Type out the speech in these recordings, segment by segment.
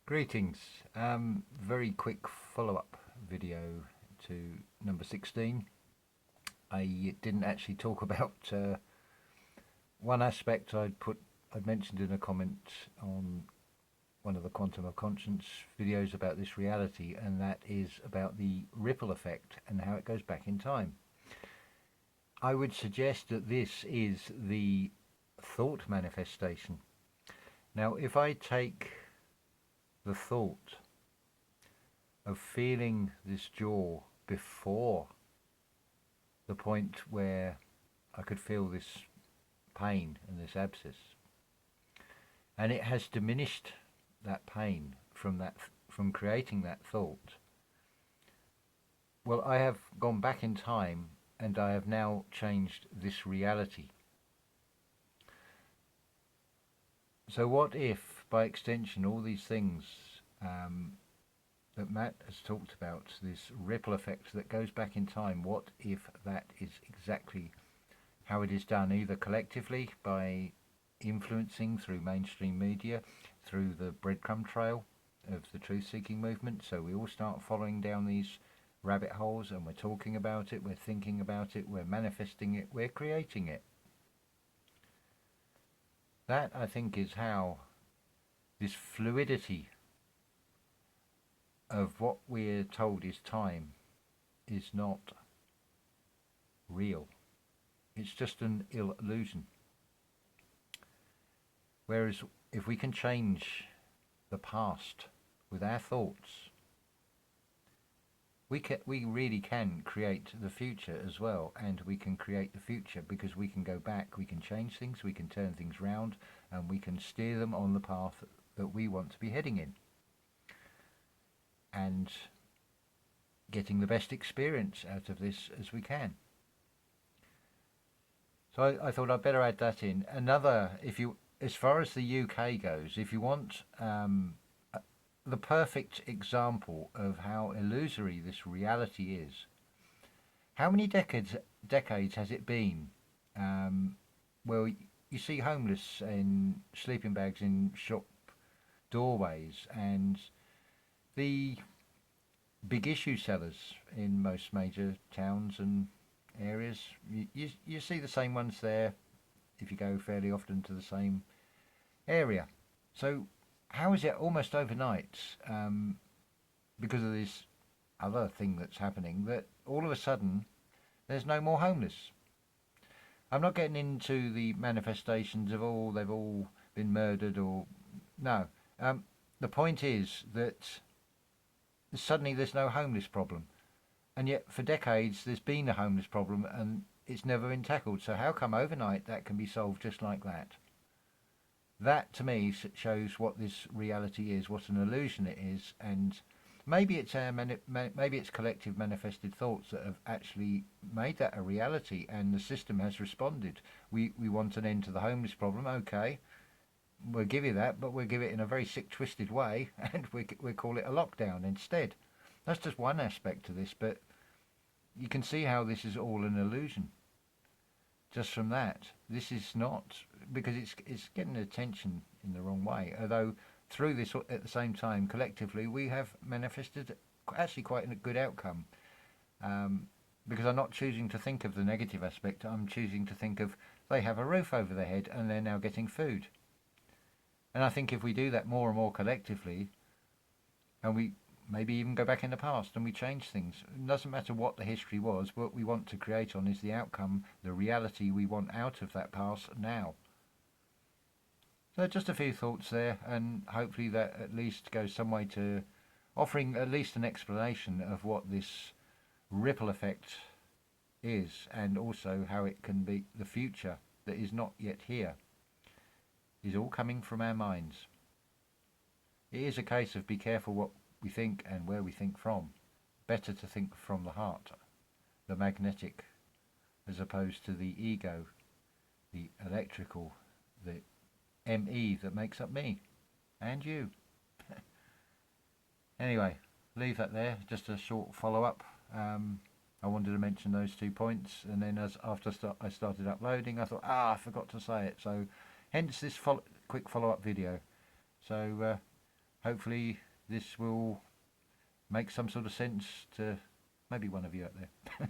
Greetings. Very quick follow-up video to number 16. I didn't actually talk about one aspect I'd mentioned in a comment on one of the Quantum of Conscience videos about this reality, and that is about the ripple effect and how it goes back in time. I would suggest that this is the thought manifestation. Now, if I take the thought of feeling this jaw before the point where I could feel this pain and this abscess, and it has diminished that pain from creating that thought. Well, I have gone back in time and I have now changed this reality. So what if, by extension, all these things that Matt has talked about, this ripple effect that goes back in time, what if that is exactly how it is done, either collectively by influencing through mainstream media, through the breadcrumb trail of the truth-seeking movement, so we all start following down these rabbit holes and we're talking about it, we're thinking about it, we're manifesting it, we're creating it. That, I think, is how this fluidity of what we're told is time is not real. It's just an illusion. Whereas if we can change the past with our thoughts, we really can create the future as well, and we can create the future because we can go back, we can change things, we can turn things round, and we can steer them on the path that we want to be heading in, and getting the best experience out of this as we can. So I thought I'd better add that in. Another, as far as the UK goes, if you want the perfect example of how illusory this reality is, how many decades has it been where you see homeless in sleeping bags in shop doorways, and the big issue sellers in most major towns and areas, you see the same ones there if you go fairly often to the same area. So how is it almost overnight, because of this other thing that's happening, that all of a sudden there's no more homeless? I'm not getting into the manifestations of they've all been murdered or no. The point is that suddenly there's no homeless problem, and yet for decades there's been a homeless problem and it's never been tackled. So how come overnight that can be solved just like that? That to me shows what this reality is, what an illusion it is, and maybe it's maybe it's collective manifested thoughts that have actually made that a reality, and the system has responded. We want an end to the homeless problem. Okay, we'll give you that, but we'll give it in a very sick, twisted way, and we call it a lockdown instead. That's just one aspect to this, but you can see how this is all an illusion. Just from that, this is not, because it's getting attention in the wrong way. Although through this, at the same time, collectively, we have manifested actually quite a good outcome. Because I'm not choosing to think of the negative aspect. I'm choosing to think of they have a roof over their head and they're now getting food. And I think if we do that more and more collectively, and we maybe even go back in the past and we change things, it doesn't matter what the history was, what we want to create on is the outcome, the reality we want out of that past now. So just a few thoughts there, and hopefully that at least goes some way to offering at least an explanation of what this ripple effect is, and also how it can be the future that is not yet here is all coming from our minds. It is a case of be careful what we think and where we think from. Better to think from the heart, the magnetic, as opposed to the ego, the electrical, the ME that makes up me and you. Anyway, leave that there, just a short follow-up. I wanted to mention those 2 points, and then after I started uploading, I thought, I forgot to say it, so hence this quick follow-up video. So hopefully this will make some sort of sense to maybe one of you out there.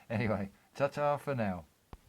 Anyway, ta-ta for now.